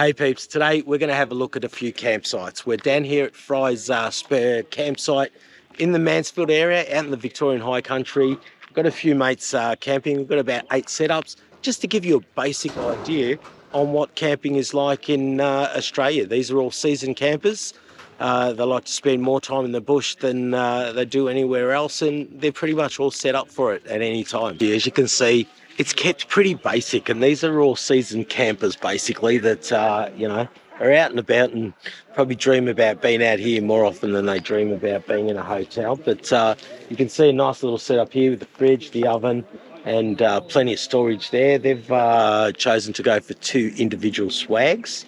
Hey peeps, today we're going to have a look at a few campsites. We're down here at Fry's Spur campsite in the Mansfield area, out in the Victorian High Country. We've got a few mates camping. We've got about 8 setups, just to give you a basic idea on what camping is like in Australia. These are all seasoned campers. They like to spend more time in the bush than they do anywhere else, and they're pretty much all set up for it at any time. As you can see, it's kept pretty basic, and these are all seasoned campers basically that are out and about and probably dream about being out here more often than they dream about being in a hotel. But you can see a nice little setup here with the fridge, the oven, and plenty of storage there. They've chosen to go for 2 individual swags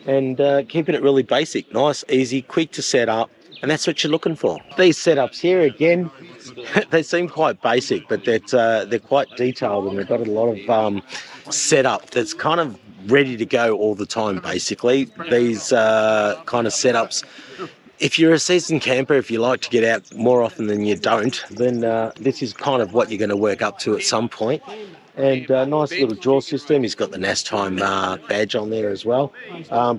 and keeping it really basic, nice, easy, quick to set up, and that's what you're looking for. These setups here, again, they seem quite basic, but they're quite detailed, and they've got a lot of setup that's kind of ready to go all the time, basically. These kind of setups, if you're a seasoned camper, if you like to get out more often than you don't, then this is kind of what you're going to work up to at some point. And nice little drawer system. He's got the NasTime badge on there as well.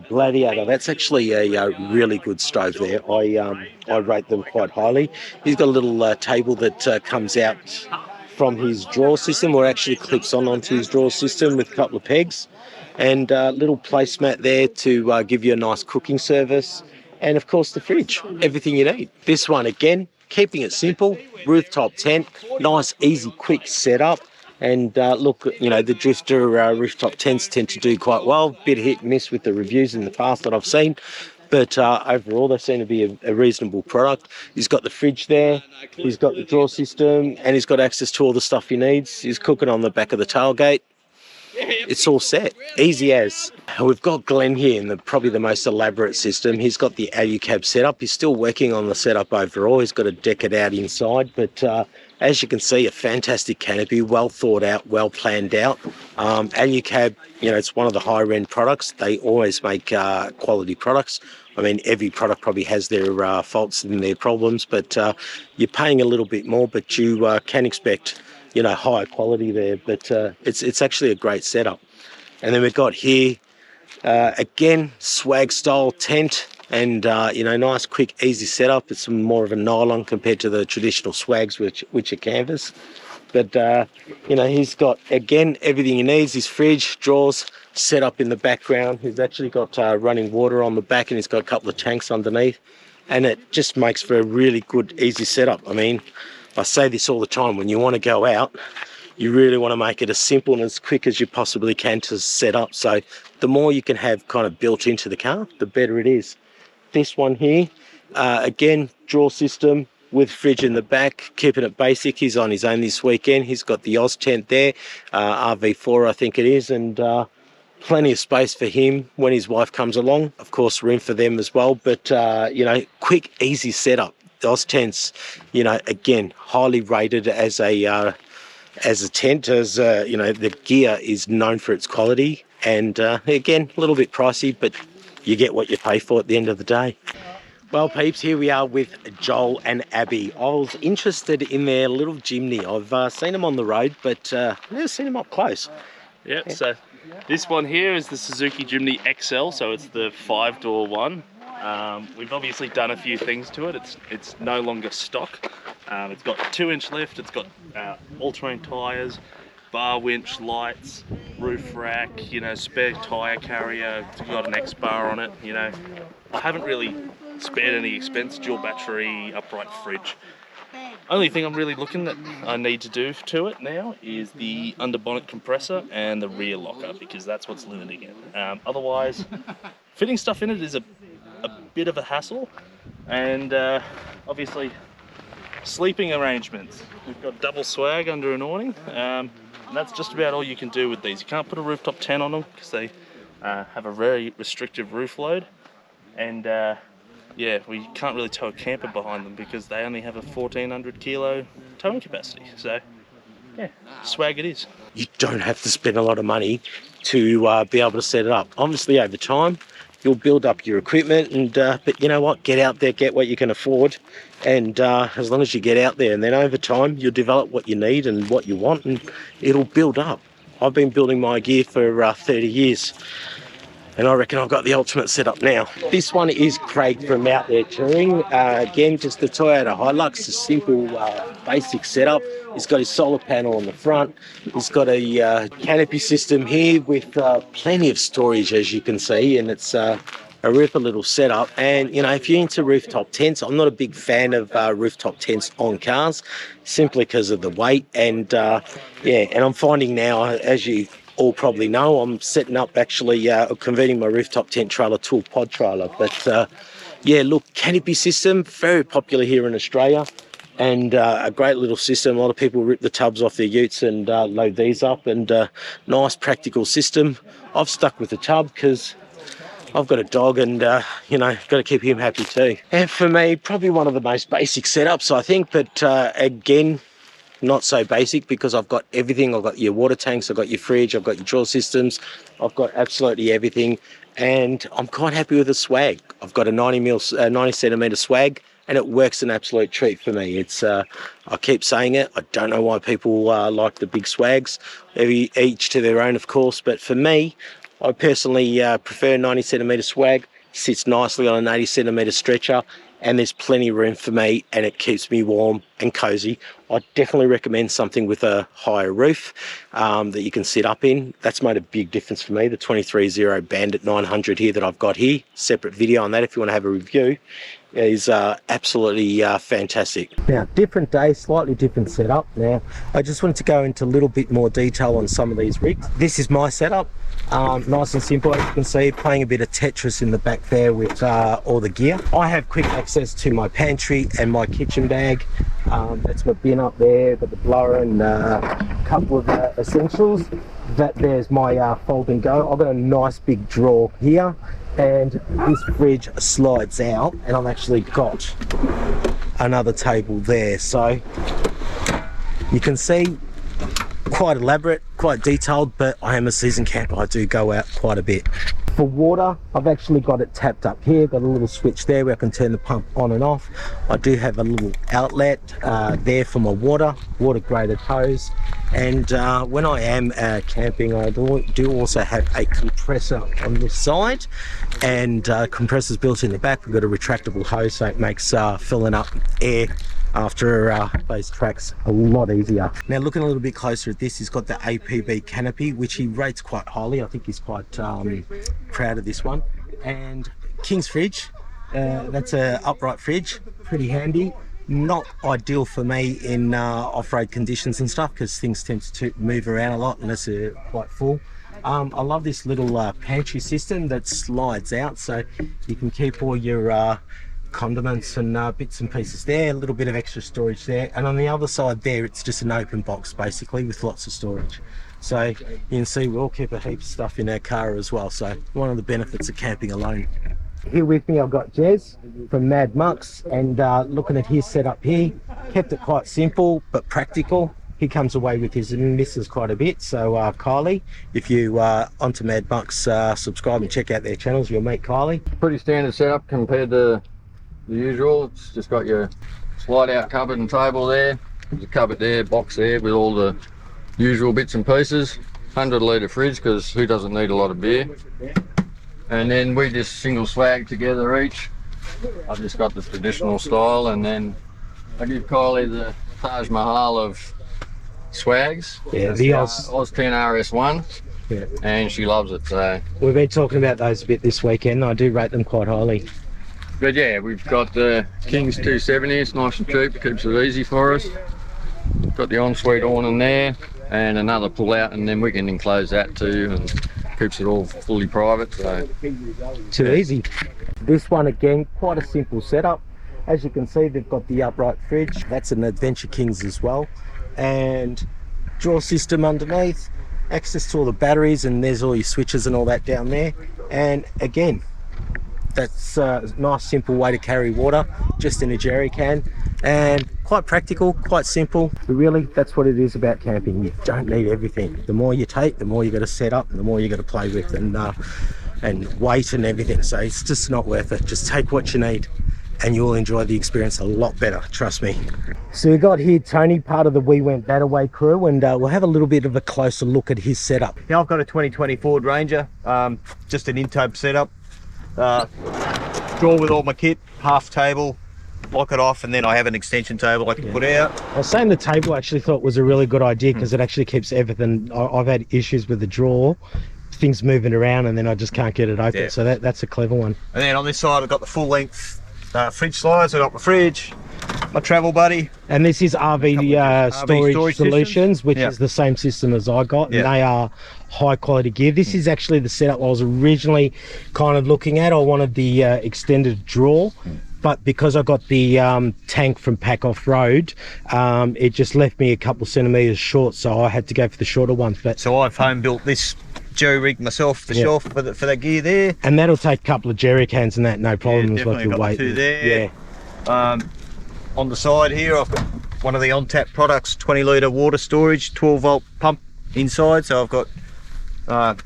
Gladiator, that's actually a really good stove there. I rate them quite highly. He's got a little table that comes out from his drawer system, or actually clips onto his drawer system with a couple of pegs. And a little placemat there to give you a nice cooking service. And of course the fridge, everything you need. This one, again, keeping it simple, rooftop tent, nice, easy, quick setup. And look, you know, the Drifter rooftop tents tend to do quite well. Bit hit and miss with the reviews in the past that I've seen, but overall they seem to be a reasonable product. He's got the fridge there, he's got the drawer system, and he's got access to all the stuff he needs. He's cooking on the back of the tailgate. It's all set, easy as. We've got Glenn here in probably the most elaborate system. He's got the Alucab setup. He's still working on the setup overall. He's got to deck it out inside, but as you can see, a fantastic canopy, well thought out, well planned out. Alucab, you know, it's one of the higher end products. They always make quality products. I mean, every product probably has their faults and their problems, but you're paying a little bit more, but you can expect, you know, higher quality there. But it's actually a great setup. And then we've got here, again, swag style tent. And you know, nice, quick, easy setup. It's more of a nylon compared to the traditional swags, which are canvas. But you know, he's got, again, everything he needs. His fridge, drawers set up in the background. He's actually got running water on the back, and he's got a couple of tanks underneath. And it just makes for a really good, easy setup. I mean, I say this all the time, when you want to go out, you really want to make it as simple and as quick as you possibly can to set up. So the more you can have kind of built into the car, the better it is. This one here, again, drawer system with fridge in the back, keeping it basic. He's on his own this weekend. He's got the Oz tent there, RV4 I think it is, and plenty of space for him when his wife comes along. Of course, room for them as well, but you know, quick, easy setup. The Oz tents, you know, again, highly rated as a tent, as you know, the gear is known for its quality, and again, a little bit pricey, but you get what you pay for at the end of the day. Well, peeps, here we are with Joel and Abby. I was interested in their little Jimny. I've seen them on the road, but never seen them up close. Yep, so this one here is the Suzuki Jimny XL, so it's the 5-door one. We've obviously done a few things to it. It's no longer stock. It's got 2-inch lift, it's got all-terrain tyres, bar winch, lights, roof rack, you know, spare tyre carrier, it's got an X-bar on it, you know. I haven't really spared any expense, dual battery, upright fridge. Only thing I'm really looking that I need to do to it now is the underbonnet compressor and the rear locker, because that's what's limiting it. Otherwise, fitting stuff in it is a bit of a hassle, and obviously sleeping arrangements. We've got double swag under an awning. And that's just about all you can do with these. You can't put a rooftop tent on them because they have a very restrictive roof load, and yeah, we can't really tow a camper behind them because they only have a 1400 kilo towing capacity. So yeah, swag it is. You don't have to spend a lot of money to be able to set it up. Obviously, over time, you'll build up your equipment, and but you know what, get out there, get what you can afford, and as long as you get out there, and then over time you'll develop what you need and what you want, and it'll build up. I've been building my gear for 30 years. and I reckon I've got the ultimate setup now. This one is Craig from Out There Touring. Again, just the Toyota Hilux, a simple basic setup. He's got his solar panel on the front. He's got a canopy system here with plenty of storage, as you can see, and it's a ripper little setup. And you know, if you're into rooftop tents, I'm not a big fan of rooftop tents on cars, simply because of the weight. And yeah, and I'm finding now, as you all probably know, I'm setting up actually converting my rooftop tent trailer to a pod trailer. But yeah, look, canopy system, very popular here in Australia, and a great little system. A lot of people rip the tubs off their utes and load these up, and nice practical system. I've stuck with the tub because I've got a dog, and you know, got to keep him happy too. And for me, probably one of the most basic setups, I think, but again, not so basic, because I've got everything. I've got your water tanks, I've got your fridge, I've got your drawer systems, I've got absolutely everything, and I'm quite happy with the swag. I've got a 90 centimetre swag, and it works an absolute treat for me. It's I keep saying it, I don't know why people like the big swags. Each to their own, of course, but for me, I personally prefer 90 centimetre swag. Sits nicely on an 80 centimetre stretcher, and there's plenty of room for me, and it keeps me warm and cozy. I definitely recommend something with a higher roof that you can sit up in. That's made a big difference for me. The 23-0 Bandit 900 here that I've got here, separate video on that if you want to have a review, is absolutely fantastic. Now, different day, slightly different setup. Now, I just wanted to go into a little bit more detail on some of these rigs. This is my setup, nice and simple, as you can see, playing a bit of Tetris in the back there with all the gear. I have quick access to my pantry and my kitchen bag. That's my bin up there, got the blower and a couple of essentials. That there's my fold and go. I've got a nice big drawer here, and this fridge slides out, and I've actually got another table there, so you can see, quite elaborate, quite detailed, but I am a seasoned camper. I do go out quite a bit. For water, I've actually got it tapped up here, got a little switch there where I can turn the pump on and off. I do have a little outlet there for my water graded hose, and when I am camping, I do also have a compressor on this side, and compressor's built in the back. We've got a retractable hose, so it makes filling up air after those tracks a lot easier. Now, looking a little bit closer at this, he's got the APB canopy, which he rates quite highly. I think he's quite proud of this one. And King's fridge, that's a upright fridge, pretty handy. Not ideal for me in off-road conditions and stuff, because things tend to move around a lot unless they're quite full. I love this little pantry system that slides out, so you can keep all your condiments and bits and pieces there, a little bit of extra storage there, and on the other side there, it's just an open box basically with lots of storage. So you can see we all keep a heap of stuff in our car as well, so one of the benefits of camping alone. Here with me I've got Jez from Mad Mucks, and looking at his setup here, kept it quite simple but practical. He comes away with his missus quite a bit, so Kylie, if you onto Mad Mucks, subscribe and check out their channels, you'll meet Kylie. Pretty standard setup compared to the usual. It's just got your slide out cupboard and table there. There's a cupboard there, box there with all the usual bits and pieces. 100 litre fridge, because who doesn't need a lot of beer? And then we just single swag together each. I've just got the traditional style, and then I give Kylie the Taj Mahal of swags. Yeah, the Oz 10 RS1. Yeah. And she loves it. So we've been talking about those a bit this weekend. I do rate them quite highly. But yeah, we've got the King's 270, it's nice and cheap, it keeps it easy for us. Got the ensuite awning there, and another pull out, and then we can enclose that too, and keeps it all fully private. So too easy. This one again, quite a simple setup. As you can see, they've got the upright fridge. That's an Adventure Kings as well, and drawer system underneath, access to all the batteries, and there's all your switches and all that down there. And again, that's a nice simple way to carry water, just in a jerry can, and quite practical, quite simple. But really, that's what it is about camping. You don't need everything. The more you take, the more you got to set up, and the more you got to play with, and weight and everything. So it's just not worth it. Just take what you need and you'll enjoy the experience a lot better, trust me. So we got here Tony, part of the WeWentThatAway crew, and we'll have a little bit of a closer look at his setup. Yeah, I've got a 2020 Ford Ranger, just an in-tub setup. Drawer with all my kit, half table, lock it off, and then I have an extension table I can put out. I was saying the table I actually thought was a really good idea because it actually keeps everything. I've had issues with the drawer, things moving around, and then I just can't get it open. Yeah. So that's a clever one. And then on this side I've got the full length fridge slides. I've got my fridge, my travel buddy. And this is RV storage solutions, which Yeah. is the same system as I got, Yeah. and they are high quality gear. This is actually the setup I was originally kind of looking at. I wanted the extended drawer, but because I got the tank from Pack Off Road, it just left me a couple centimeters short, so I had to go for the shorter ones. But So I've home built this jerry rig myself, the shelf for that gear there. and that'll take a couple of jerry cans and that, no problem, as well, definitely if you're got the waiting. two there. Yeah. On the side here I've got one of the on-tap products, 20 litre water storage, 12 volt pump inside. So I've got what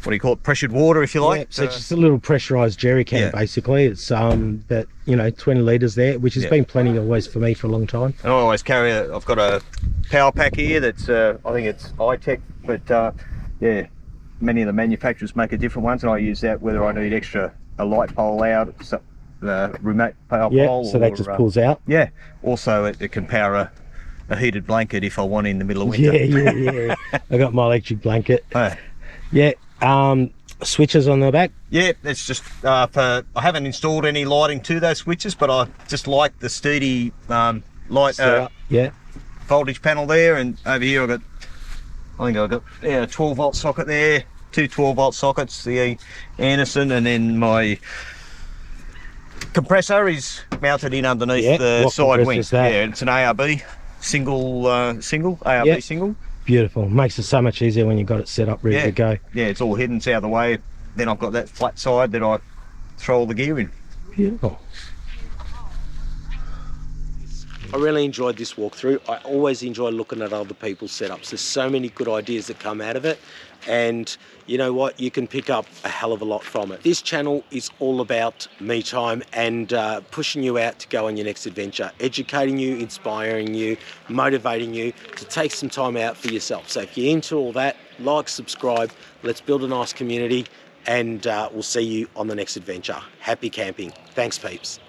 do you call it, pressured water, if you like. Yeah, so it's just a little pressurized jerry can, Yeah. basically. It's that, you know, 20 litres there, which has been plenty always for me for a long time. And I always carry I've got a power pack here that's I think it's iTech, but yeah, many of the manufacturers make a different ones, and I use that whether I need a light pole out, remote power pole. So that just pulls out. Yeah, also it can power a heated blanket if I want in the middle of winter. Yeah. I got my electric blanket. Oh. Yeah. Switches on the back. Yeah, it's just I haven't installed any lighting to those switches, but I just like the steady light Yeah. voltage panel there. And over here I've got a 12 volt socket there, two 12 volt sockets, the Anderson, and then my compressor is mounted in underneath the what side wing. compressor is that? Yeah, it's an ARB single ARB single. Beautiful. Makes it so much easier when you've got it set up ready to go. Yeah, it's all hidden, it's out of the way. Then I've got that flat side that I throw all the gear in. Beautiful. I really enjoyed this walkthrough. I always enjoy looking at other people's setups. There's so many good ideas that come out of it, and you know what, you can pick up a hell of a lot from it. This channel is all about MeTime and pushing you out to go on your next adventure, educating you, inspiring you, motivating you to take some time out for yourself. So if you're into all that, like, subscribe, let's build a nice community, and we'll see you on the next adventure. Happy camping. Thanks, peeps.